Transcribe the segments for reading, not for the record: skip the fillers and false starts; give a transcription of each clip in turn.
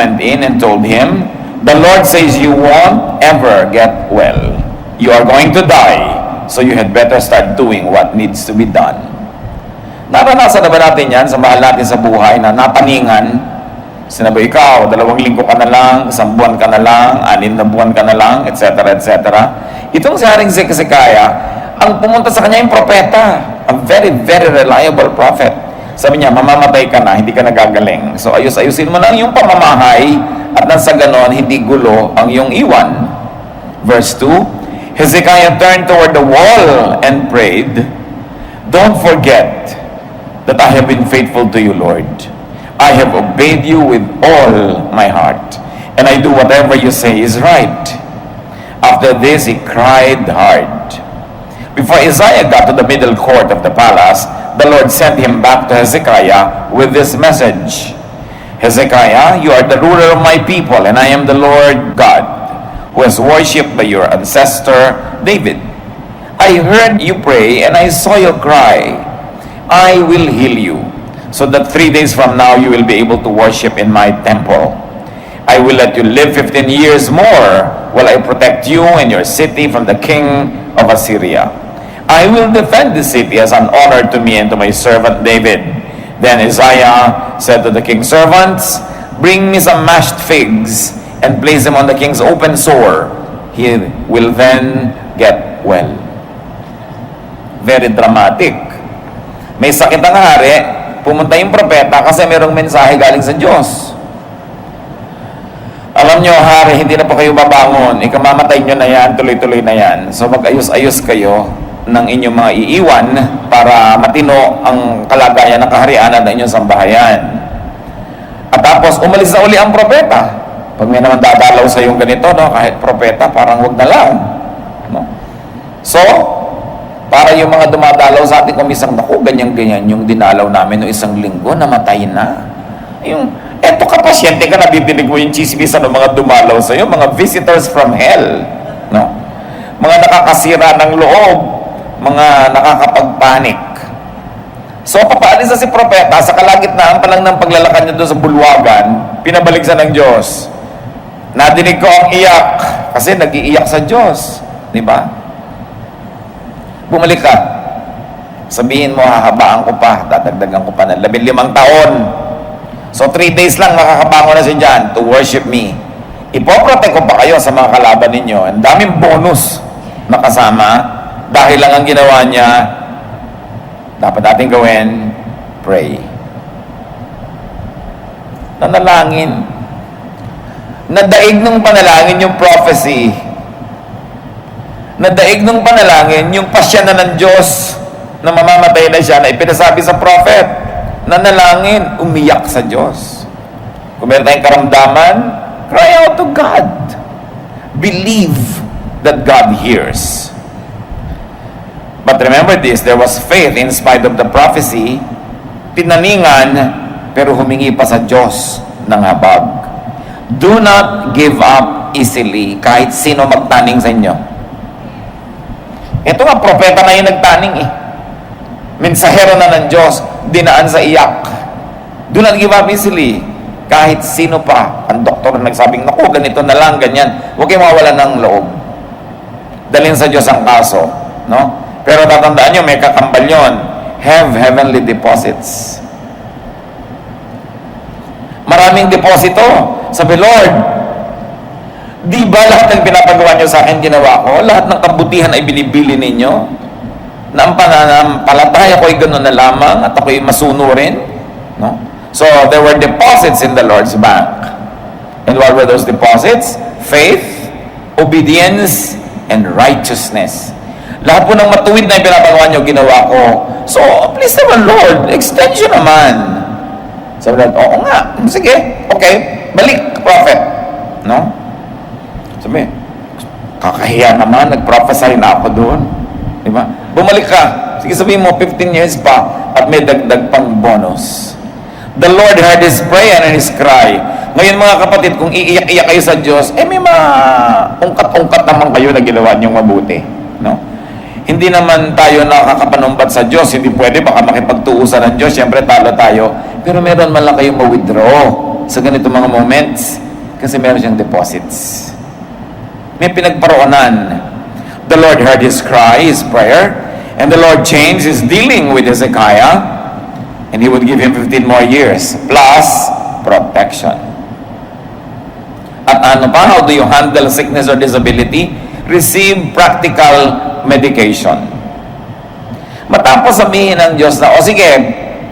went in and told him, "The Lord says you won't ever get well. You are going to die, so you had better start doing what needs to be done." Naranasan na ba natin yan sa mahal natin sa buhay na nataningan? Sinabi, ikaw, 2 linggo ka na lang, 1 buwan ka na lang, 6 na buwan ka na lang, etc. etc. Itong si Haring Hezekiah, ang pumunta sa kanya yung propeta, a very, very reliable prophet. Sabi niya, mamamatay ka na, hindi ka nagagaling. So ayus-ayusin mo lang yung pamamahay at nang sa ganon, hindi gulo ang iyong iwan. Verse 2, Hezekiah turned toward the wall and prayed, "Don't forget that I have been faithful to you, Lord. I have obeyed you with all my heart, and I do whatever you say is right." After this, he cried hard. Before Isaiah got to the middle court of the palace, the Lord sent him back to Hezekiah with this message. "Hezekiah, you are the ruler of my people, and I am the Lord God, who was worshipped by your ancestor David. I heard you pray, and I saw your cry. I will heal you, so that 3 days from now you will be able to worship in my temple. I will let you live 15 years more while I protect you and your city from the king of Assyria. I will defend the city as an honor to me and to my servant David." Then Isaiah said to the king's servants, "Bring me some mashed figs and place them on the king's open sore. He will then get well." Very dramatic. May sakit ang hari, pumunta yung propeta kasi mayroong mensahe galing sa Diyos. Alam nyo, hari, hindi na pa kayo babangon. Ikamamatay nyo na yan, tuloy-tuloy na yan. So mag-ayos-ayos kayo ng inyong mga iiwan para matino ang kalagayan ng kaharian ng inyong sambahayan. At tapos, umalis na uli ang propeta. Pag may naman dadalaw sa yung ganito, no, kahit propeta, parang wag na lang. No? So, para yung mga dumadalaw sa ating kumisang, naku, ganyan-ganyan yung dinalaw namin no 1 linggo, namatay na. Eto ka, pasyente ka, nabibinig mo yung chismisan ng mga dumalaw sa iyo, mga visitors from hell. No? Mga nakakasira ng loob, mga nakakapagpanik. So, papaalis na si propeta, sa kalagitnaan pa lang ng paglalakad niya doon sa bulwagan, pinabalik sa ng Diyos. Nadinig ko ang iyak, kasi nag-iiyak sa Diyos. Di ba? Bumalik ka. Sabihin mo, hahabaan ko pa, dadagdagan ko pa ng 15 taon. So, 3 days lang makakabangon na si John to worship me. Ipoprotect ko pa kayo sa mga kalaban ninyo. Ang daming bonus na kasama. Dahil lang ang ginawa niya, dapat natin gawin, pray. Nanalangin. Nadaig ng panalangin yung prophecy. Nadaig ng panalangin yung pasya na ng Diyos na mamamatay na siya na ipinasabi sa prophet. Nanalangin, umiyak sa Diyos. Kung meron tayong karamdaman, cry out to God. Believe that God hears. But remember this, there was faith in spite of the prophecy, tinaningan, pero humingi pa sa Diyos ng habag. Do not give up easily kahit sino magtaning sa inyo. Ito nga, propeta na yung nagtaning eh. Mensahero na ng Diyos, dinaan sa iyak. Do not give up easily kahit sino pa. Ang doktor na nagsabing, naku, ganito na lang, ganyan. Huwag kayo mawala ng loob. Dalhin sa Diyos ang kaso. No? Pero tatandaan nyo, may kakambal yun. Have heavenly deposits. Maraming deposito. Sabi, Lord, di ba lahat ng pinapagawa nyo sa akin ginawa ko? Lahat ng kabutihan ay binibili ninyo? Na ang pananampalataya ko ay gano'n na lamang at ako'y masunurin? No? So, there were deposits in the Lord's bank. And what were those deposits? Faith, obedience, and righteousness. Lahat po ng matuwid na pinapagawa nyo, ginawa ko. So, please naman, Lord, extension naman. Sabi natin, oo nga, sige, okay, balik, prophet. No? Sabi, kakahiya naman, nag-prophesy na ako doon. Diba? Bumalik ka. Sige, sabihin mo, 15 years pa, at may dagdag pang bonus. The Lord heard his prayer and his cry. Ngayon mga kapatid, kung iiyak-iyak kayo sa Diyos, may ungkat-ungkat naman kayo na ginawa niyong mabuti. No? Hindi naman tayo nakakapanumbat sa Diyos. Hindi pwede, baka makipagtuusan ng Diyos. Siyempre, talo tayo. Pero meron man lang kayong ma-withdraw sa ganito mga moments? Kasi meron siyang deposits. May pinagparoonan. The Lord heard his cry, his prayer, and the Lord changed his dealing with Hezekiah, and he would give him 15 more years, plus protection. At ano pa? How do you handle sickness or disability? Receive practical medication. Matapos sabihin ng Diyos na, o sige,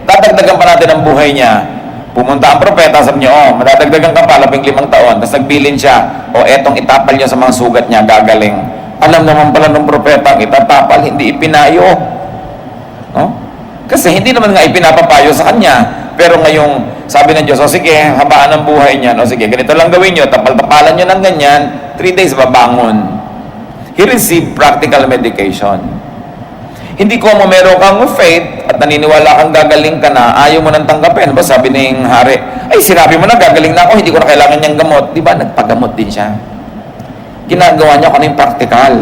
dadagdagan pa natin ang buhay niya. Pumunta ang propeta, sabi niya, madadagdagan ka pa, 15 taon. Tapos nagbilin siya, etong itapal niya sa mga sugat niya, gagaling. Alam naman pala ng propeta, ang itatapal, hindi ipinayo. No? Kasi hindi naman nga ipinapapayo sa kanya. Pero ngayong, sabi ng Diyos, o sige, habaan ang buhay niya. O sige, ganito lang gawin niyo, tapal-tapalan niyo ng ganyan, 3 days babangon. He received practical medication. Hindi ko mo meron kang faith at naniniwala kang gagaling ka na, ayaw mo nang tanggapin. Ba sabi ng hari, ay sinabi mo na gagaling na ako, hindi ko na kailangan niyang gamot. Di ba? Nagpagamot din siya. Ginagawa niya kung ano yung practical.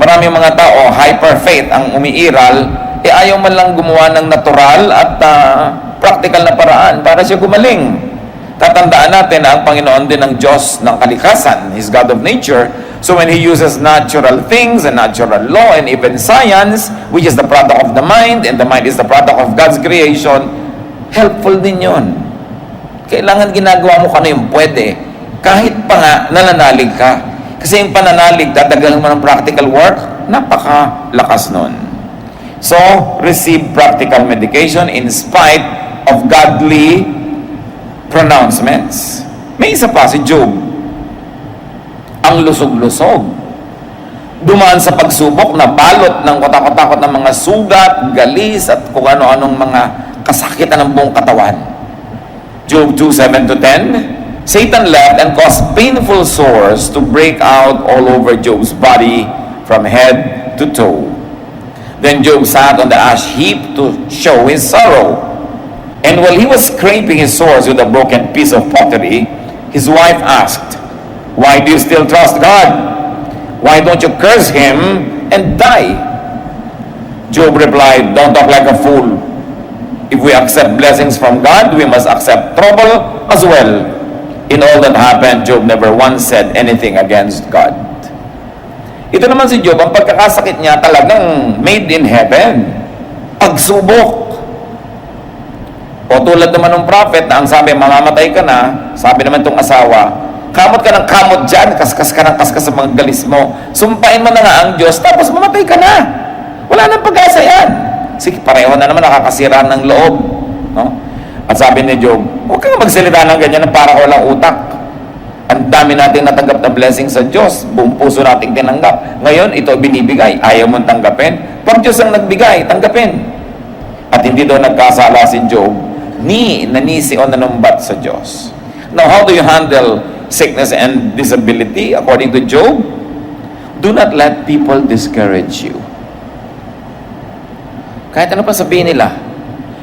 Maraming mga tao, hyper faith ang umiiral, ayaw man lang gumawa ng natural at practical na paraan para siya gumaling. Tatandaan natin na ang Panginoon din ng Diyos ng kalikasan, He's God of nature. So when He uses natural things and natural law and even science, which is the product of the mind, and the mind is the product of God's creation, helpful din yun. Kailangan ginagawa mo kung ano yung pwede. Kahit pa nga, nananalig ka. Kasi yung pananalig, dadagalan mo ng practical work, napakalakas nun. So, receive practical medication in spite of godly pronouncements. May isa pa, si Job. Ang lusog-lusog. Dumaan sa pagsubok na balot ng kotakot-takot ng mga sugat, galis, at kung ano-anong mga kasakitan ng buong katawan. Job 2:7-10, Satan left and caused painful sores to break out all over Job's body from head to toe. Then Job sat on the ash heap to show his sorrow. And while he was scraping his sores with a broken piece of pottery, his wife asked, "Why do you still trust God? Why don't you curse Him and die?" Job replied, "Don't talk like a fool. If we accept blessings from God, we must accept trouble as well." In all that happened, Job never once said anything against God. Ito naman si Job, ang pagkakasakit niya talagang made in heaven. Pagsubok. O tulad naman ng prophet na ang sabi, mamamatay ka na, sabi naman itong asawa, kamot ka ng kamot dyan, kaskas ka ng kaskas sa mga galis mo, sumpain mo na nga ang Diyos, tapos mamatay ka na. Wala nang pag-asa yan. Sige, pareho na naman nakakasira ng loob. No? At sabi ni Job, huwag kang magsalita ng ganyan na para walang utak. Ang dami nating natanggap na blessing sa Diyos, buong puso nating tinanggap. Ngayon, ito binibigay, ayaw mong tanggapin. Pag Diyos ang nagbigay, tanggapin. At hindi daw nagkasala si Job, ni nanisi o nanumbat sa Diyos. Now, how do you handle sickness and disability? According to Job, do not let people discourage you. Kahit ano pa sabihin nila,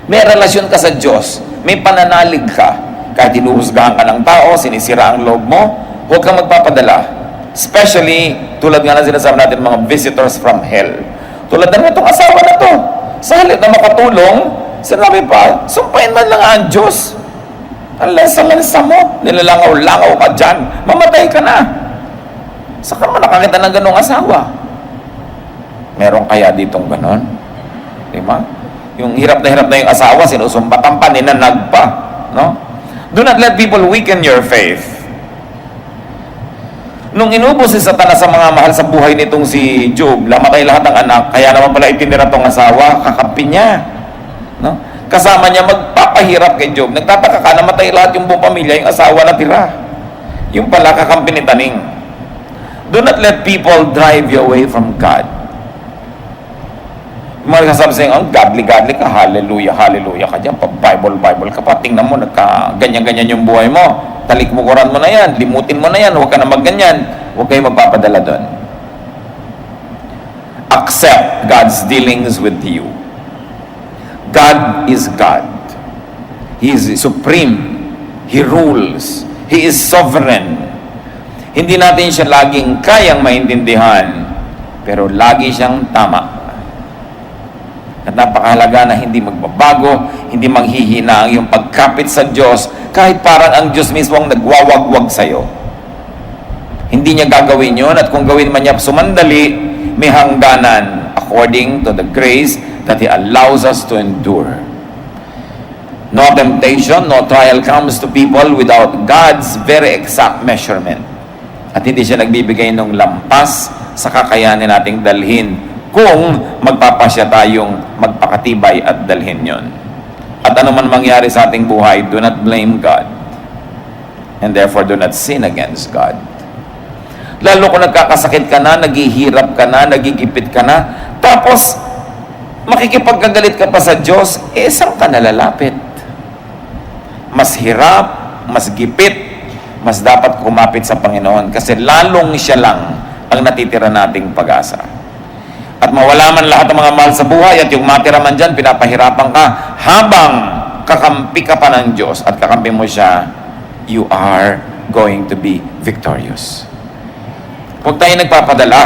may relasyon ka sa Diyos, may pananalig ka, kahit inuhusgahan ka ng tao, sinisira ang loob mo, huwag kang magpapadala. Especially, tulad nga na sinasabi natin, mga visitors from hell. Tulad na itong asawa na to. Sa halip na makatulong, sinabi pa, sumpain man lang ang Diyos. Ang lansa-lansa mo, nilalangaw-langaw ka dyan, mamatay ka na. Saka naman nakakita ng ganong asawa. Meron kaya ditong ganon? Diba? Yung hirap na yung asawa, sinusumbatan pa, ninanag pa. No? Do not let people weaken your faith. Nung inubos si Satanas sa mga mahal sa buhay nitong si Job, lamatay lahat ng anak, kaya naman pala itinira tong asawa, kakampi niya. No? Kasama niya magpapahirap kay Job. Nagtataka ka, namatay lahat yung buong pamilya, yung asawa na tira. Yung pala kakampi ni Taning. Do not let people drive you away from God. Yung mga kasabi sa'yo, godly ka, hallelujah ka dyan, Bible ka pa, tingnan mo, ganyan-ganyan yung buhay mo, talikmukuran mo na yan, limutin mo na yan, huwag ka na magganyan, huwag kayo magpapadala doon. Accept God's dealings with you. God is God. He is supreme. He rules. He is sovereign. Hindi natin siya laging kayang maintindihan, pero lagi siyang tama. At napakahalaga na hindi magbabago, hindi manghihina ang iyong pagkapit sa Diyos, kahit parang ang Diyos mismo ang nagwawagwag sa'yo. Hindi niya gagawin yun, at kung gawin man niya sumandali, may hangganan according to the grace that He allows us to endure. No temptation, no trial comes to people without God's very exact measurement. At hindi siya nagbibigay ng lampas sa kakayanin nating dalhin kung magpapasya tayong magpakatibay at dalhin yon. At ano man mangyari sa ating buhay, do not blame God. And therefore, do not sin against God. Lalo kung nagkakasakit ka na, naghihirap ka na, nagigipit ka na, tapos makikipagkagalit ka pa sa Diyos, saan ka nalalapit? Mas hirap, mas gipit, mas dapat kumapit sa Panginoon kasi lalong siya lang ang natitira nating pag-asa. At mawala man lahat ng mga mahal sa buhay at yung matira man dyan, pinapahirapan ka habang kakampi ka pa ng Diyos at kakampi mo siya, you are going to be victorious. Huwag tayo nagpapadala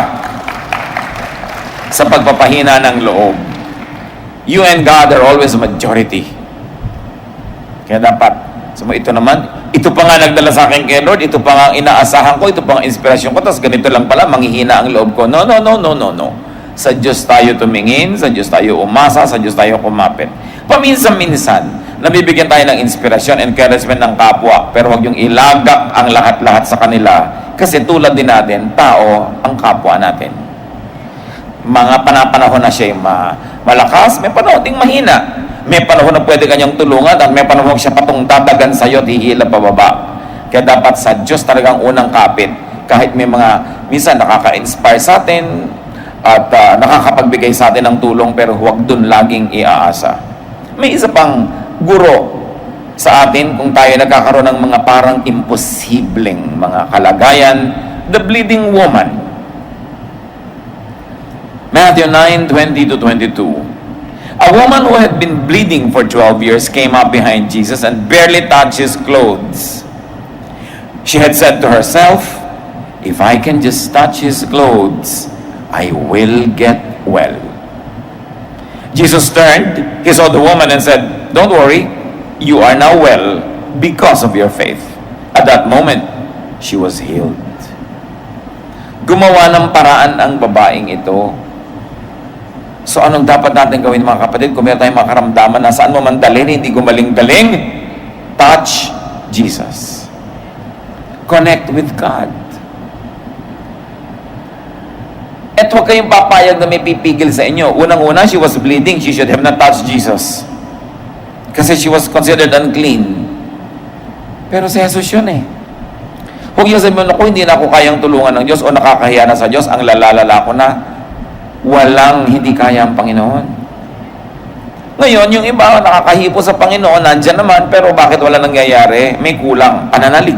sa pagpapahina ng loob. You and God are always a majority. Kaya dapat, ito naman, ito pa nga nagdala sa akin kay Lord, ito pa nga ang inaasahan ko, ito pa nga ang inspirasyon ko, tapos ganito lang pala, manghihina ang loob ko. No. Sa Diyos tayo tumingin, sa Diyos tayo umasa, sa Diyos tayo kumapit. Paminsan-minsan, nabibigyan tayo ng inspirasyon, encouragement ng kapwa, pero huwag yung ilagak ang lahat-lahat sa kanila, kasi tulad din natin, tao ang kapwa natin. Mga panapanahon na siya malakas, may panahon ding mahina. May panahon na pwede kanyang tulungan at may panahon siya patong dadagan sa'yo at hihila pababa. Kaya dapat sa Diyos talagang unang kapit, kahit may mga, minsan nakaka-inspire sa atin, at nakakapagbigay sa atin ng tulong, pero huwag dun laging iaasa. May isa pang guro sa atin kung tayo nagkakaroon ng mga parang imposibleng mga kalagayan, the bleeding woman. Matthew 9:20-22. A woman who had been bleeding for 12 years came up behind Jesus and barely touched His clothes. She had said to herself, "If I can just touch His clothes, I will get well." Jesus turned, He saw the woman and said, "Don't worry, you are now well because of your faith." At that moment, she was healed. Gumawa ng paraan ang babaeng ito. So anong dapat natin gawin mga kapatid? Kung meron tayong mga karamdaman na saan mo man dalhin, hindi gumaling-galing, touch Jesus. Connect with God. At huwag kayong papayag na may pipigil sa inyo. Unang-una, she was bleeding. She should have not touched Jesus. Kasi she was considered unclean. Pero si Jesus yun eh. Huwag yung sabihin, ako hindi na ako kayang tulungan ng Diyos o nakakahiya na sa Diyos, ang lalalala ko na. Walang hindi kaya ang Panginoon. Ngayon, yung iba nakakahipo sa Panginoon, nandyan naman, pero bakit wala nangyayari? May kulang, pananalig.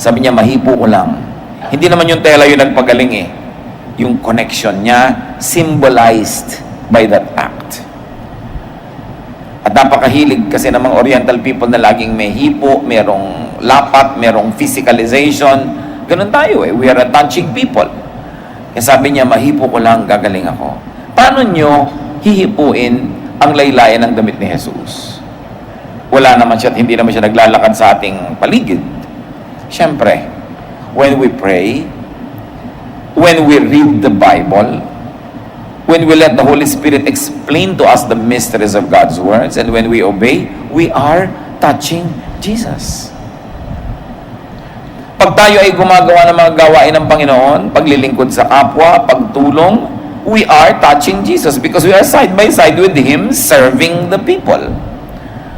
Sabi niya, mahipo ko lang. Hindi naman yung tela yung nagpagaling eh. Yung connection niya, symbolized by that act. At napakahilig kasi ng mga Oriental people na laging may hipo, merong lapat, merong physicalization. Ganun tayo eh. We are a touching people. Kaya sabi niya, mahipo ko lang, gagaling ako. Paano nyo hihipuin ang laylayan ng damit ni Jesus? Wala naman siya at hindi naman siya naglalakad sa ating paligid. Siyempre, when we pray, when we read the Bible, when we let the Holy Spirit explain to us the mysteries of God's words, and when we obey, we are touching Jesus. Pag tayo ay gumagawa ng mga gawain ng Panginoon, paglilingkod sa kapwa, pagtulong, we are touching Jesus because we are side by side with Him serving the people.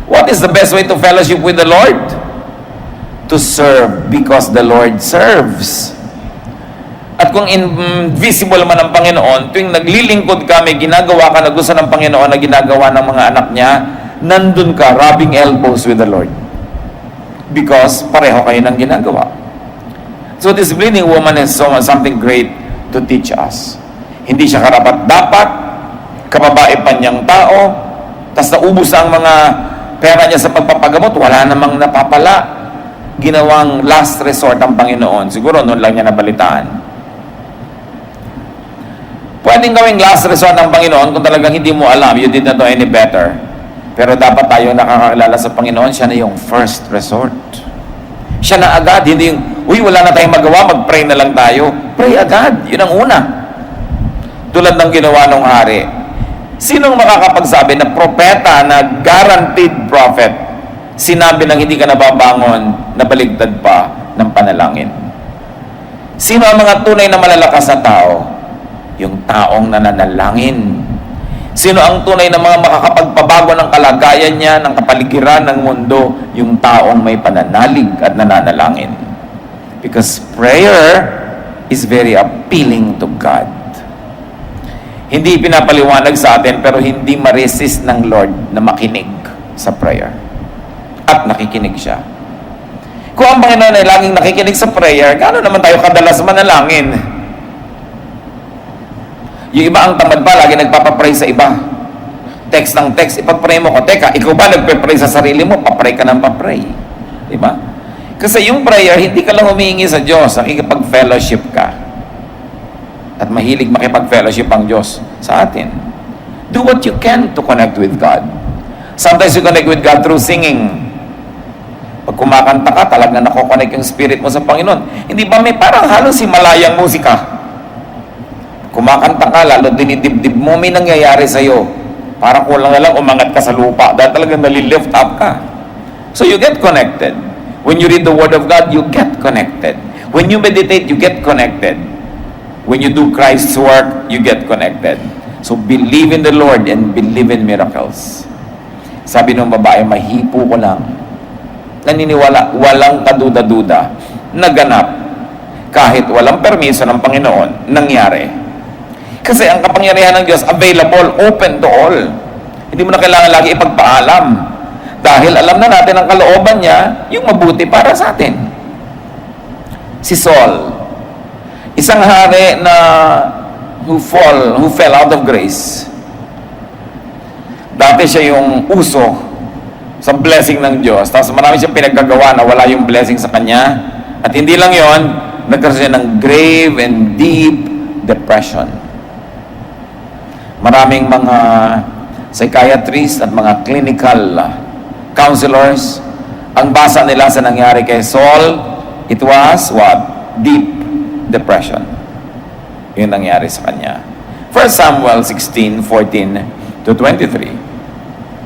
What is the best way to fellowship with the Lord? To serve because the Lord serves. At kung invisible man ang Panginoon, tuwing naglilingkod ka, may ginagawa ka na gusto ng Panginoon na ginagawa ng mga anak niya, nandun ka, rubbing elbows with the Lord. Because pareho kayo ng ginagawa. So this bleeding woman is something great to teach us. Hindi siya karapat-dapat, kababae pa niyang tao, tas naubos ang mga pera niya sa pagpapagamot, wala namang napapala. Ginawang last resort ang Panginoon. Siguro noon lang niya nabalitaan. Pwedeng gawing last resort ng Panginoon kung talagang hindi mo alam, you did not know any better. Pero dapat tayo nakakakilala sa Panginoon, siya na yung first resort. Siya na agad, hindi yung, uy, wala na tayong magawa, mag-pray na lang tayo. Pray agad, yun ang una. Tulad ng ginawa ng hari. Sinong makakapagsabi na propeta, na guaranteed prophet, sinabi ng hindi ka nababangon, nabaligtad pa ng panalangin? Sino ang mga tunay na malalakas na tao? Yung taong nananalangin. Sino ang tunay na mga makakapagpabago ng kalagayan niya, ng kapaligiran ng mundo? Yung taong may pananalig at nananalangin. Because prayer is very appealing to God. Hindi pinapaliwanag sa atin, pero hindi ma-resist ng Lord na makinig sa prayer. At nakikinig siya. Kung ang Panginoon ay laging nakikinig sa prayer, gaano naman tayo kadalas manalangin? Yung iba ang tamad pa, lagi nagpapapray sa iba. Text ng text, ipapray mo ko. Teka, ikaw ba nagpapray sa sarili mo? Papray ka ng papray. Diba? Kasi yung prayer, hindi ka lang humihingi sa Diyos, nakikipag-fellowship ka. At mahilig makipag-fellowship ang Diyos sa atin. Do what you can to connect with God. Sometimes you connect with God through singing. Pag kumakanta ka, talagang nakokonect yung spirit mo sa Panginoon. Hindi ba may parang halos himalayang musika? Kumakanta ka, lalo dinidibdib mo, may nangyayari sa'yo. Parang kulang na lang umangat ka sa lupa dahil talagang nalilift up ka. So you get connected. When you read the Word of God, you get connected. When you meditate, you get connected. When you do Christ's work, you get connected. So believe in the Lord and believe in miracles. Sabi ng babae, mahipo ko lang. Naniniwala, walang kaduda-duda, naganap. Kahit walang permiso ng Panginoon, nangyari. Kasi ang kapangyarihan ng Diyos, available, open to all. Hindi mo na kailangan lagi ipagpaalam. Dahil alam na natin ang kalooban niya, yung mabuti para sa atin. Si Saul, isang hari na who fell out of grace. Dati siya yung uso sa blessing ng Diyos. Tapos marami siyang pinaggagawa na wala yung blessing sa kanya. At hindi lang yon, nagkaroon siya ng grave and deep depression. Maraming mga psychiatrists at mga clinical counselors, ang basa nila sa nangyari kay Saul, it was what? Deep depression. Yun nangyari sa kanya. 1 Samuel 16:14 to 23.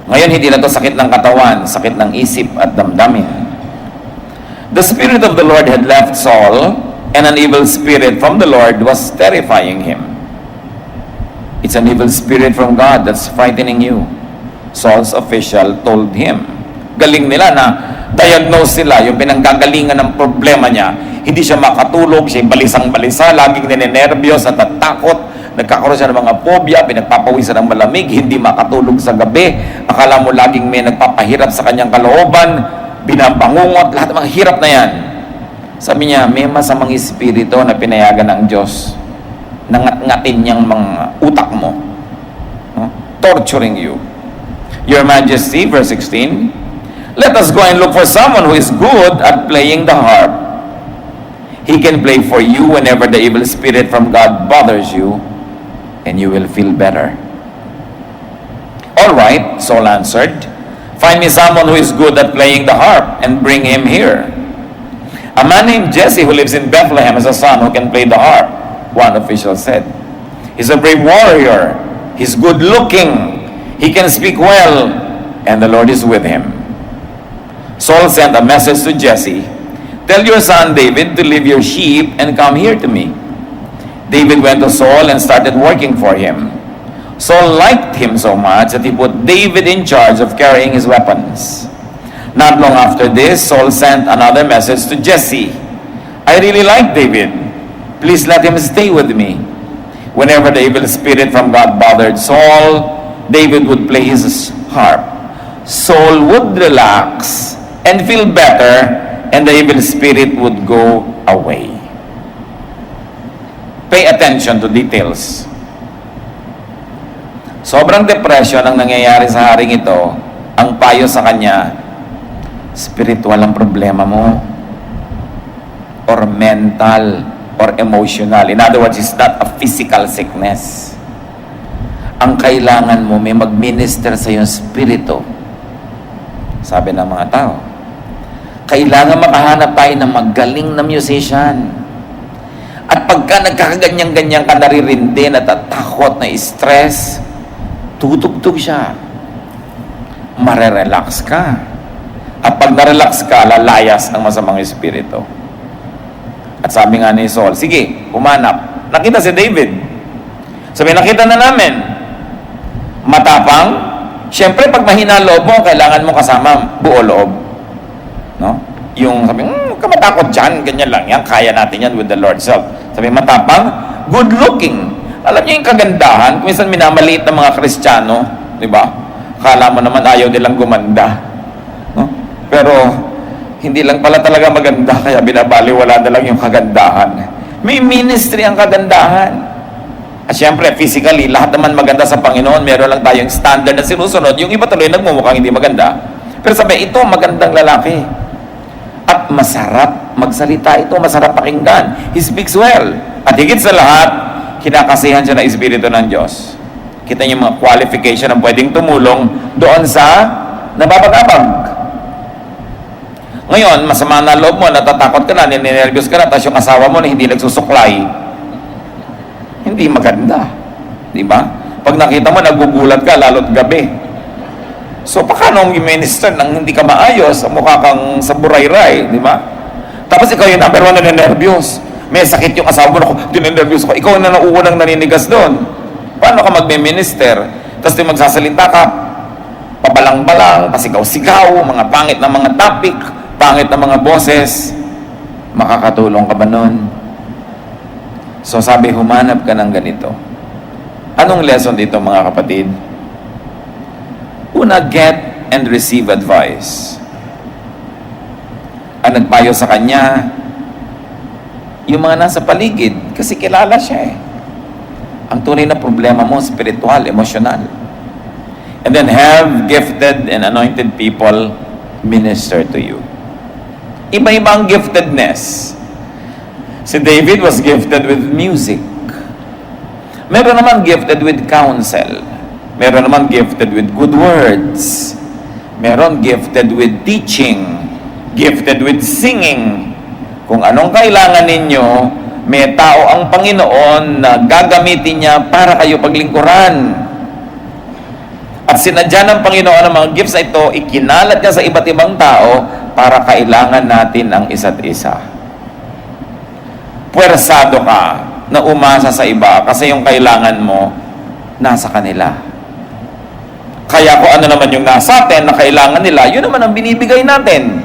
Ngayon, hindi na to sakit ng katawan, sakit ng isip at damdamin. The Spirit of the Lord had left Saul, and an evil spirit from the Lord was terrifying him. It's an evil spirit from God that's frightening you. Saul's official told him. Galing nila na diagnose sila, yung pinanggagalingan ng problema niya. Hindi siya makatulog, siya balisang-balisa, laging ninenervyos at natakot, nagkakaroon siya ng mga phobia, pinagpapawisan ng malamig, hindi makatulog sa gabi, akala mo laging may nagpapahirap sa kanyang kalooban, binabangungot, lahat ng mga hirap na yan. Sabi niya, may masamang espiritu na pinayagan ng Diyos, nangat-ngatin niyang mga utak mo, no? Torturing you. Your Majesty, verse 16, let us go and look for someone who is good at playing the harp. He can play for you whenever the evil spirit from God bothers you, and you will feel better. All right, Saul answered, find me someone who is good at playing the harp and bring him here. A man named Jesse who lives in Bethlehem has a son who can play the harp, one official said. He's a brave warrior. He's good looking. He can speak well, and the Lord is with him. Saul sent a message to Jesse, tell your son David to leave your sheep and come here to me. David went to Saul and started working for him. Saul liked him so much that he put David in charge of carrying his weapons. Not long after this, Saul sent another message to Jesse. I really like David. Please let him stay with me. Whenever the evil spirit from God bothered Saul, David would play his harp. Saul would relax and feel better, and the evil spirit would go away. Pay attention to details. Sobrang depression ang nangyayari sa haring ito. Ang payo sa kanya, spiritual ang problema mo or mental. or emotional. In other words, it's not a physical sickness. Ang kailangan mo, may mag-minister sa iyong spirito. Sabi ng mga tao, kailangan makahanap tayo ng magaling na musician. At pagka nagkakaganyan-ganyan ka, naririndi, natatakot, na stress, tutugtog siya. Marerelax ka. At pag narelax ka, lalayas ang masamang espiritu. At sabi nga ni Saul, sige, humanap. Nakita si David. Sabi, nakita na namin. Matapang. Siyempre, pag mahina loob mo, kailangan mo kasama buo loob. No? Yung sabi, huwag ka matakot dyan, ganyan lang yan, kaya natin yan with the Lord's help. Sabi, matapang, good looking. Alam niyo yung kagandahan, kung minsan minamaliit ng mga Kristiyano, di ba? Akala mo naman ayaw nilang gumanda. No? Pero, hindi lang pala talaga maganda, kaya binabaliwala na lang yung kagandahan. May ministry ang kagandahan. At syempre, physically, lahat naman maganda sa Panginoon, meron lang tayong standard na sinusunod, yung iba tuloy nagmumukhang hindi maganda. Pero sabi, ito magandang lalaki. At masarap magsalita ito, masarap pakinggan. He speaks well. At higit sa lahat, kinakasihan siya ng Espiritu ng Diyos. Kita niyo yung mga qualification na pwedeng tumulong doon sa nababagabag. Ngayon, masama na loob mo, natatakot ka na, ninenervyos ka na, tapos yung asawa mo na hindi nagsusuklay. Hindi maganda. Di ba? Pag nakita mo, nagugulat ka, lalo't gabi. So, paano ang minister nang hindi ka maayos, mukha kang sa burayray, di ba? Tapos ikaw yung number one na ninenervyos. May sakit yung asawa mo, ako, dinenervyos ko. Ikaw na nauunang naninigas doon. Paano ka magme-minister? Tapos di magsasalita ka, pabalang-balang, pasigaw-sigaw, mga pangit na mga topic, pangit na mga boses, makakatulong ka ba nun? So sabi, humanap ka ng ganito. Anong lesson dito mga kapatid? Una, get and receive advice. Ang nagpayo sa kanya, yung mga nasa paligid, kasi kilala siya eh. Ang tunay na problema mo, spiritual, emotional. And then have gifted and anointed people minister to you. Iba-iba ang giftedness. Si David was gifted with music. Meron naman gifted with counsel. Meron naman gifted with good words. Meron gifted with teaching. Gifted with singing. Kung anong kailangan ninyo, may tao ang Panginoon na gagamitin niya para kayo paglingkuran. At sinadya ng Panginoon ang mga gifts na ito, ikinalat niya sa iba't ibang tao para kailangan natin ang isa't isa. Puwersado ka na umasa sa iba kasi yung kailangan mo nasa kanila. Kaya kung ano naman yung nasa atin na kailangan nila, yun naman ang binibigay natin.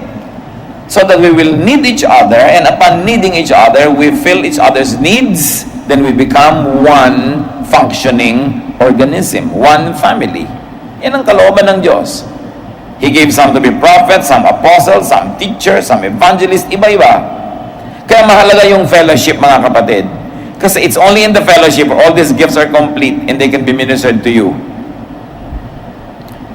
So that we will need each other, and upon needing each other, we fill each other's needs, then we become one functioning organism, one family. Yan ang kalooban ng Diyos. He gave some to be prophets, some apostles, some teachers, some evangelists, iba-iba. Kaya mahalaga yung fellowship, mga kapatid. Kasi it's only in the fellowship where all these gifts are complete and they can be ministered to you.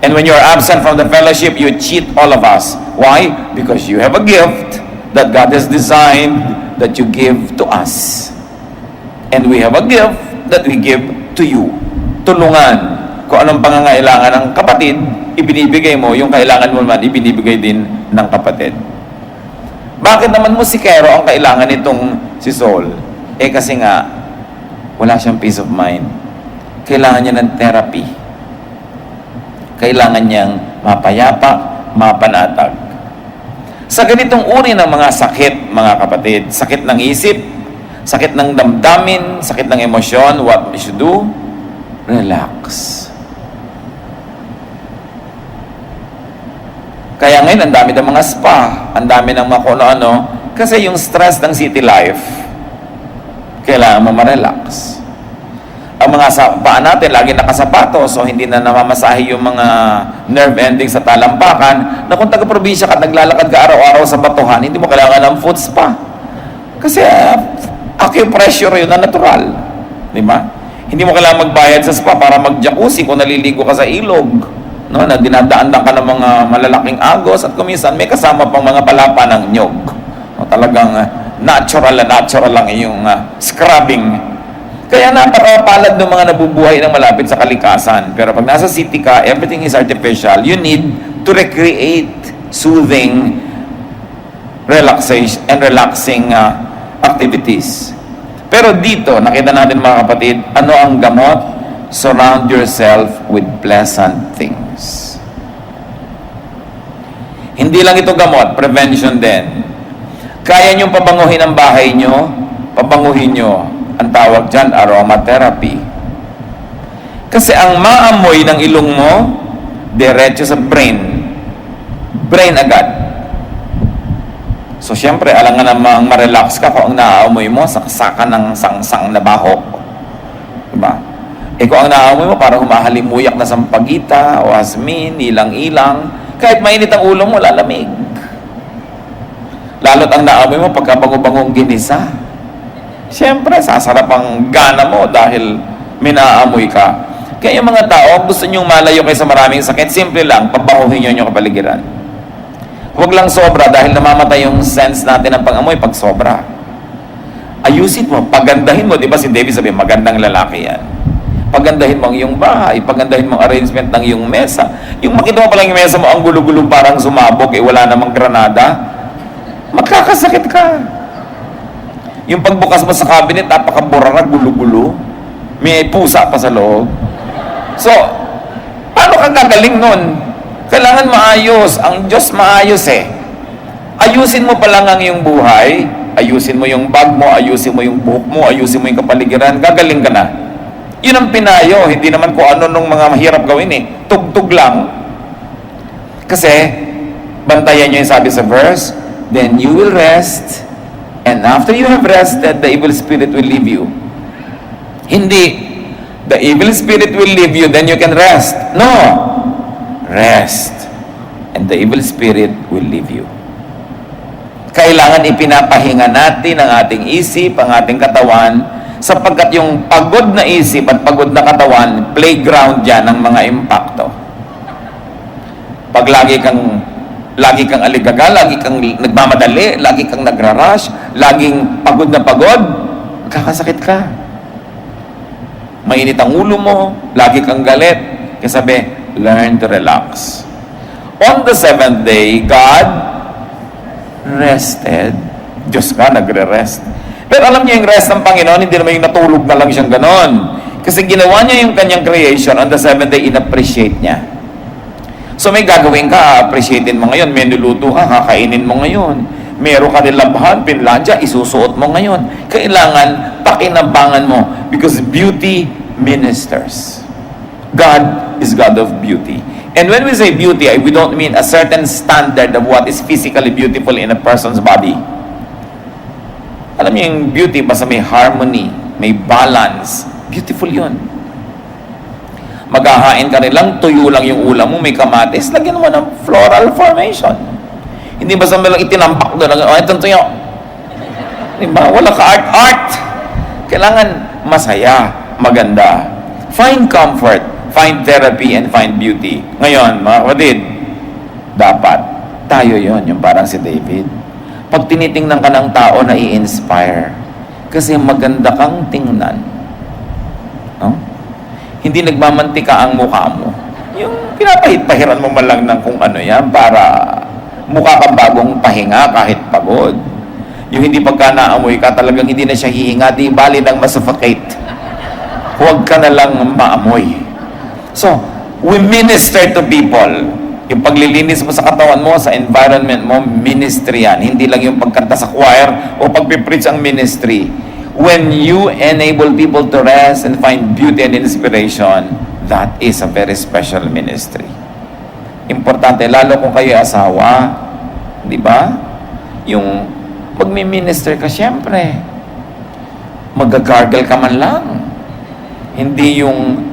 And when you're absent from the fellowship, you cheat all of us. Why? Because you have a gift that God has designed that you give to us. And we have a gift that we give to you. Tulungan. Kung anong pangangailangan ng kapatid, ibinibigay mo. Yung kailangan mo naman, ibinibigay din ng kapatid. Bakit naman musikero ang kailangan nitong si Saul? Eh kasi nga, wala siyang peace of mind. Kailangan niya ng therapy. Kailangan niyang mapayapa, mapanatag. Sa ganitong uri ng mga sakit, mga kapatid, sakit ng isip, sakit ng damdamin, sakit ng emosyon, what we should do? Relax. Kaya ngayon, ang dami ng mga spa, ang dami ng mga ano-ano, kasi yung stress ng city life, kailangan mo ma-relax. Ang mga paa natin, lagi nakasapato, so hindi na namamasahe yung mga nerve ending sa talampakan, na kung taga-probinsya ka, naglalakad ka araw-araw sa batuhan, hindi mo kailangan ng foot spa. Kasi acupressure yun na natural. Di ba? Hindi mo kailangan magbayad sa spa para mag-jacuzzi kung naliligo ka sa ilog. No? Na dinadaan ka ng mga malalaking agos at kuminsan may kasama pang mga palapa ng nyog. No? Talagang natural na natural lang yung scrubbing. Kaya napakapalad ng mga nabubuhay ng malapit sa kalikasan. Pero pag nasa city ka, everything is artificial. You need to recreate soothing, relaxation, and relaxing activities. Pero dito, nakita natin mga kapatid, ano ang gamot? Surround yourself with pleasant things. Hindi lang ito gamot, prevention din. Kaya niyong pabanguhin ang bahay niyo, pabanguhin niyo. Ang tawag dyan, aromatherapy. Kasi ang maamoy ng ilong mo, diretso sa brain. Brain agad. So, syempre, alam nga namang ma-relax ka kung ang naaamoy mo, saksakan ng sangsang na baho. Diba? Eh kung ang naaamoy mo, parang humahalimuyak na sampagita, o asmin, ilang-ilang, kahit mainit ang ulo mo, lalamig. Lalo't ang naamoy mo, pagkabango-bangong ginisa. Siyempre, sasarap ang gana mo dahil may naaamoy ka. Kaya yung mga tao, gusto nyong malayo kayo sa maraming sakit, simple lang, pabanguhin nyo yung kapaligiran. Huwag lang sobra dahil namamatay yung sense natin ng pang-amoy pag sobra. Ayusin mo, pagandahin mo. Di ba si David sabi, magandang lalaki yan. Pagandahin mo ang iyong bahay, pagandahin mo ang arrangement ng iyong mesa. Yung makita mo palang yung mesa mo, ang gulo-gulo parang sumabog, wala namang granada, magkakasakit ka. Yung pagbukas mo sa cabinet, napakaburara, gulo-gulo. May pusa pa sa loob. So, paano ka gagaling nun? Kailangan maayos. Ang Diyos maayos eh. Ayusin mo pa lang ang iyong buhay, ayusin mo yung bag mo, ayusin mo yung buhok mo, ayusin mo yung kapaligiran, gagaling ka na. Yun ang pinayo. Hindi naman kung ano nung mga mahirap gawin eh. Tugtog lang. Kasi, bantayan nyo yung sabi sa verse, then you will rest. And after you have rested, the evil spirit will leave you. Hindi, the evil spirit will leave you, then you can rest. No. Rest. And the evil spirit will leave you. Kailangan ipinapahinga natin ang ating isip, ang ating katawan, sapagkat yung pagod na isip at pagod na katawan, playground yan ng mga impacto. Pag lagi kang aligaga, lagi kang nagmamadali, lagi kang nagrarush, laging pagod na pagod, magkakasakit ka. Mainit ang ulo mo, lagi kang galit. Kaya sabi, learn to relax. On the seventh day, God rested. Diyos ka, nagre-rest. Pero alam niyo yung rest ng Panginoon, hindi naman yung natulog na lang siyang ganon. Kasi ginawa niya yung kanyang creation, on the seventh day, in-appreciate niya. So may gagawin ka, appreciatein mo ngayon. May niluto ka, kakainin mo ngayon. Meron ka nilabhan, pinladya, isusuot mo ngayon. Kailangan pakinabangan mo because beauty ministers. God is God of beauty. And when we say beauty, we don't mean a certain standard of what is physically beautiful in a person's body. Alam niyo yung beauty, basta may harmony, may balance. Beautiful yun. Maghahain ka rin lang, tuyo lang yung ulam mo, may kamatis, lagyan mo ng floral formation. Hindi basta may lang itinampak doon, itong tuyo. Diba? Wala ka art. Kailangan masaya, maganda. Find comfort, find therapy, and find beauty. Ngayon, mga kapatid, dapat tayo yon yung parang si David. Pag tinitingnan ka ng tao na i-inspire, kasi maganda kang tingnan. No? Hindi nagmamantika ang mukha mo. Yung pinapahit-pahiran mo man lang ng kung ano yan para mukha kang bagong pahinga kahit pagod. Yung hindi pagka naamoy ka, talagang hindi na siya hihinga, di bali nang masuffocate. Huwag ka na lang maamoy. So, we minister to people. Yung paglilinis mo sa katawan mo, sa environment mo, ministry yan. Hindi lang yung pagkanta sa choir o pagpipreach ang ministry. When you enable people to rest and find beauty and inspiration, that is a very special ministry. Importante, lalo kung kayo asawa, di ba? Yung magmi-minister ka, syempre, magagargle ka man lang. Hindi yung,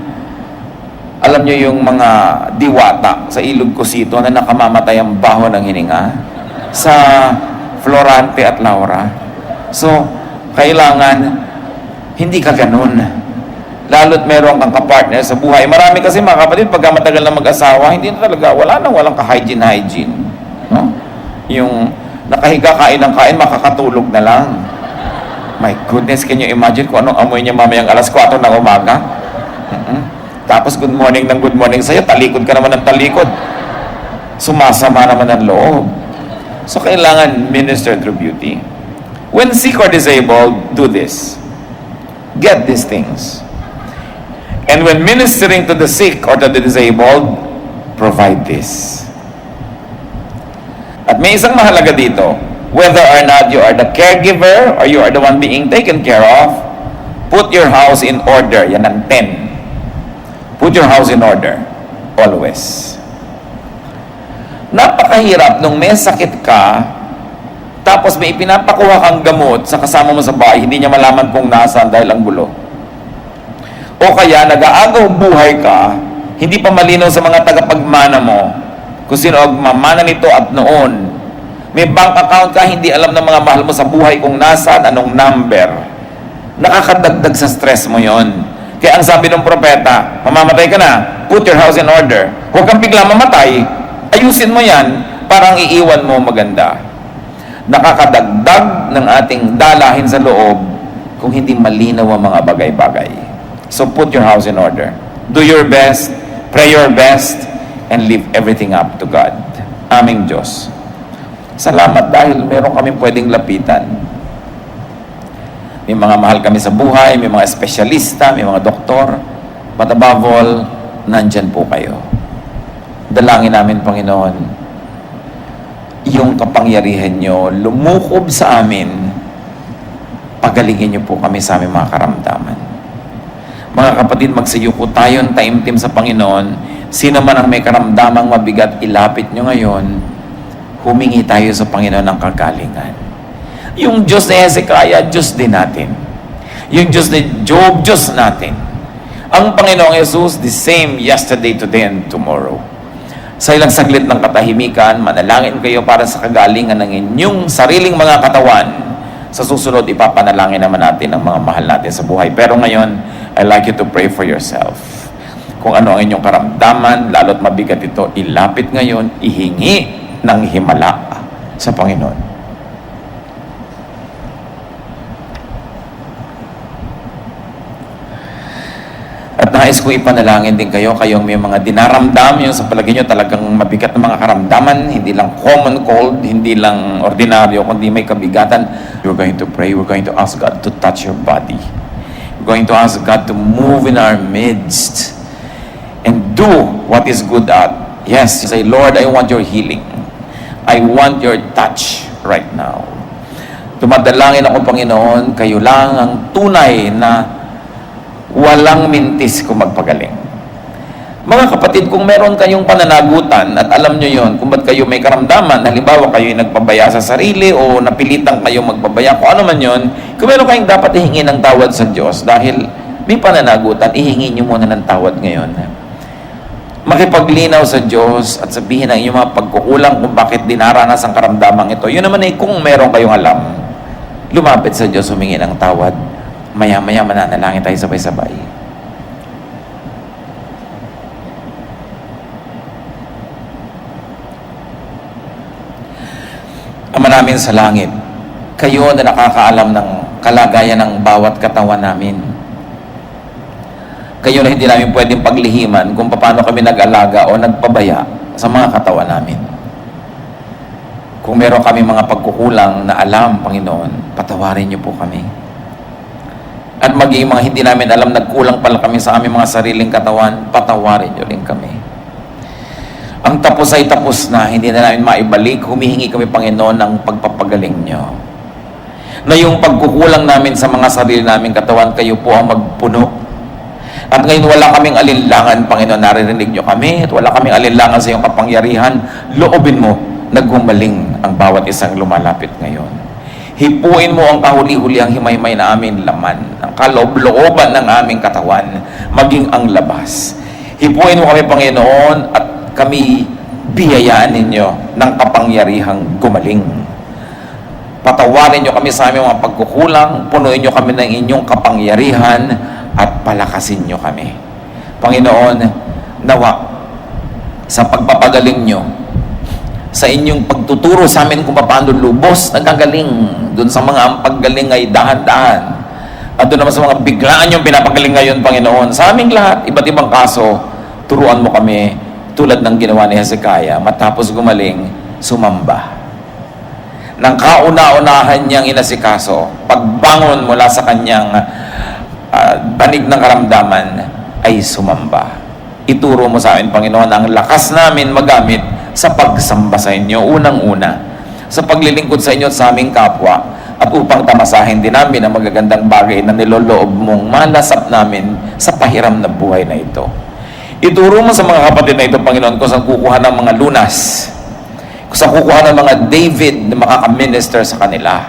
alam nyo yung mga diwata sa Ilog Cosito na nakamamatay ang baho ng hininga sa Florante at Laura. So, kailangan hindi ka ganun. Lalo't meron kang kapartner sa buhay. Marami kasi mga kapatid, pagka matagal na mag-asawa, hindi na talaga, walang ka-hygiene. No? Yung Nakahiga, kain ng kain, makakatulog na lang. My goodness, can you imagine kung anong amoy niya mamayang alas 4 ng umaga? Tapos good morning ng good morning sa'yo, talikod ka naman ng talikod. Sumasama naman ang loob. So kailangan minister through beauty. When sick or disabled, do this. Get these things. And when ministering to the sick or to the disabled, provide this. At may isang mahalaga dito, whether or not you are the caregiver or you are the one being taken care of, put your house in order. Yan ang 10. Put your house in order. Always. Napakahirap nung may sakit ka, tapos may ipinapakuha kang gamot sa kasama mo sa bahay, hindi niya malaman kung nasaan dahil ang gulo. O kaya nag-aagaw buhay ka, hindi pa malinaw sa mga tagapagmana mo kung sino ang mamana nito at noon. May bank account ka, hindi alam ng mga mahal mo sa buhay kung nasaan, anong number. Nakakadagdag sa stress mo yon. Kaya ang sabi ng propeta, mamamatay ka na, put your house in order. Huwag kang bigla mamatay, ayusin mo yan, parang iiwan mo maganda. Nakakadagdag ng ating dalahin sa loob kung hindi malinaw ang mga bagay-bagay. So put your house in order. Do your best, pray your best, and leave everything up to God. Aming Diyos. Salamat dahil meron kaming pwedeng lapitan. May mga mahal kami sa buhay, may mga espesyalista, may mga doktor. But above all, nandyan po kayo. Dalangin namin, Panginoon, yung kapangyarihan nyo, lumukob sa amin, pagalingin nyo po kami sa aming mga karamdaman. Mga kapatid, magsiyuko tayo ng taimtim sa Panginoon. Sino man ang may karamdamang mabigat, ilapit nyo ngayon. Humingi tayo sa Panginoon ng kagalingan. Yung Diyos ni Hezekiah, Diyos din natin. Yung Diyos ni Job, Diyos natin. Ang Panginoong Jesus, the same yesterday, today, and tomorrow. Sa ilang saglit ng katahimikan, manalangin kayo para sa kagalingan ng inyong sariling mga katawan. Sa susunod, ipapanalangin naman natin ang mga mahal natin sa buhay. Pero ngayon, I'd like you to pray for yourself. Kung ano ang inyong karamdaman, lalo't mabigat ito, ilapit ngayon, ihingi ng himala sa Panginoon. At nais ko ipanalangin din kayo, kayong may mga dinaramdam, yung sa palagay nyo talagang mabigat na mga karamdaman, hindi lang common cold, hindi lang ordinaryo, kundi may kabigatan. We're going to pray, we're going to ask God to touch your body. We're going to ask God to move in our midst and do what is good at. Yes, say, Lord, I want your healing. I want your touch right now. Tumadalangin ako, Panginoon, kayo lang ang tunay na walang mintis kung magpagaling. Mga kapatid, kung meron kayong pananagutan at alam nyo yon, kung ba't kayo may karamdaman, halimbawa kayo nagpabaya sa sarili o napilitang kayo magpabaya, kung ano man yon, kung meron kayong dapat ihingi ng tawad sa Diyos dahil may pananagutan, ihingi nyo muna ng tawad ngayon. Makipaglinaw sa Diyos at sabihin ang inyong mga pagkukulang kung bakit dinaranas ang karamdamang ito. Yun naman ay kung meron kayong alam, lumapit sa Diyos, humingi ng tawad. Maya-maya mananalangin tayo sabay-sabay. Ama namin sa langit, kayo na nakakaalam ng kalagayan ng bawat katawan namin. Kayo na hindi namin pwedeng paglihiman kung paano kami nag-alaga o nagpabaya sa mga katawan namin. Kung meron kami mga pagkukulang na alam, Panginoon, patawarin niyo po kami. At maging mga hindi namin alam, nagkulang pala kami sa aming mga sariling katawan, patawarin niyo rin kami. Ang tapos ay tapos na, hindi na namin maibalik, humihingi kami, Panginoon, ng pagpapagaling niyo. Na yung pagkukulang namin sa mga sarili naming katawan, kayo po ang magpuno. At ngayon wala kaming alinlangan, Panginoon, naririnig niyo kami, at wala kaming alinlangan sa iyong kapangyarihan, loobin mo, naghumaling ang bawat isang lumalapit ngayon. Hipuin mo ang kahuli-huli ang himay-may na aming laman, ang kaloob-looban ng aming katawan, maging ang labas. Hipuin mo kami, Panginoon, at kami biyayaan ninyo ng kapangyarihang gumaling. Patawarin nyo kami sa aming mga pagkukulang, punuin nyo kami ng inyong kapangyarihan, at palakasin nyo kami. Panginoon, nawa, sa pagpapagaling nyo, sa inyong pagtuturo sa amin kung paano lubos nagagaling. Doon sa mga ang paggaling ay dahan-dahan. At doon naman sa mga biglaan yung pinapagaling ngayon, Panginoon. Sa aming lahat, iba't ibang kaso, turuan mo kami tulad ng ginawa ni Hezekiah. Matapos gumaling, sumamba. Nang kauna-unahan niyang inasikaso, pagbangon mula sa kanyang banig ng karamdaman, ay sumamba. Ituro mo sa amin, Panginoon, ang lakas namin magamit sa pagsamba sa inyo, unang-una, sa paglilingkod sa inyo at sa aming kapwa, at upang tamasahin din namin ang magagandang bagay na niloloob mong malasap namin sa pahiram na buhay na ito. Ituro mo sa mga kapatid na ito, Panginoon, kung saan kukuha ng mga lunas, kung saan kukuha ng mga David na makaka-minister sa kanila,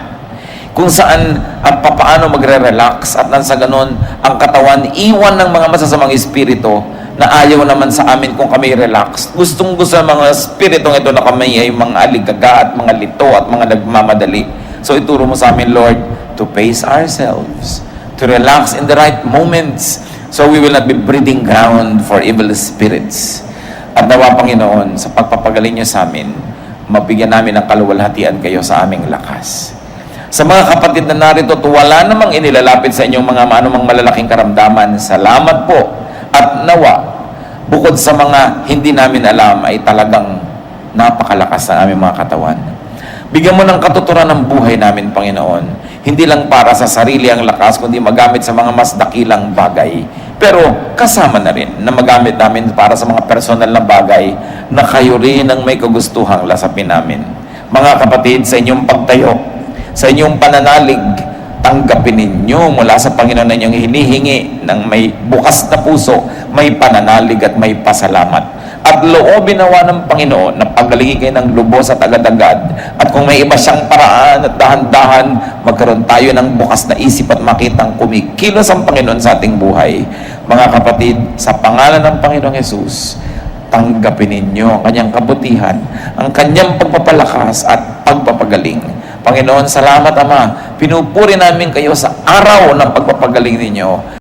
kung saan at papaano magre-relax, at nang sa ganon, ang katawan iwan ng mga masasamang espiritu na ayaw naman sa amin kung kami relax. Gustong gusto ng mga espiritong ito na kami ay mga aligaga at mga lito at mga nagmamadali. So ituro mo sa amin, Lord, to pace ourselves, to relax in the right moments, so we will not be breeding ground for evil spirits. At nawa, Panginoon, sa pagpapagaling niyo sa amin, mabigyan namin ng kaluwalhatian kayo sa aming lakas. Sa mga kapatid na narito, wala namang inilalapit sa inyong mga anumang malalaking karamdaman, salamat po. At nawa, bukod sa mga hindi namin alam, ay talagang napakalakas ng aming mga katawan. Bigyan mo ng katuturan ng buhay namin, Panginoon. Hindi lang para sa sarili ang lakas, kundi magamit sa mga mas dakilang bagay. Pero kasama na rin na magamit namin para sa mga personal na bagay na kayo rin ang may kagustuhang lasapin namin. Mga kapatid, sa inyong pagtayo, sa inyong pananalig, tanggapin ninyo mula sa Panginoon na inyong hinihingi ng may bukas na puso, may pananalig at may pasalamat. At loobin nawa ng Panginoon na paggalingin kayo ng lubos at agad-agad. At kung may iba siyang paraan at dahan-dahan, magkaroon tayo ng bukas na isip at makitang kumikilos ang Panginoon sa ating buhay. Mga kapatid, sa pangalan ng Panginoong Yesus, tanggapin ninyo ang kanyang kabutihan, ang kanyang pagpapalakas at pagpapagaling. Panginoon, salamat Ama. Pinupuri namin kayo sa araw ng pagpapagaling ninyo.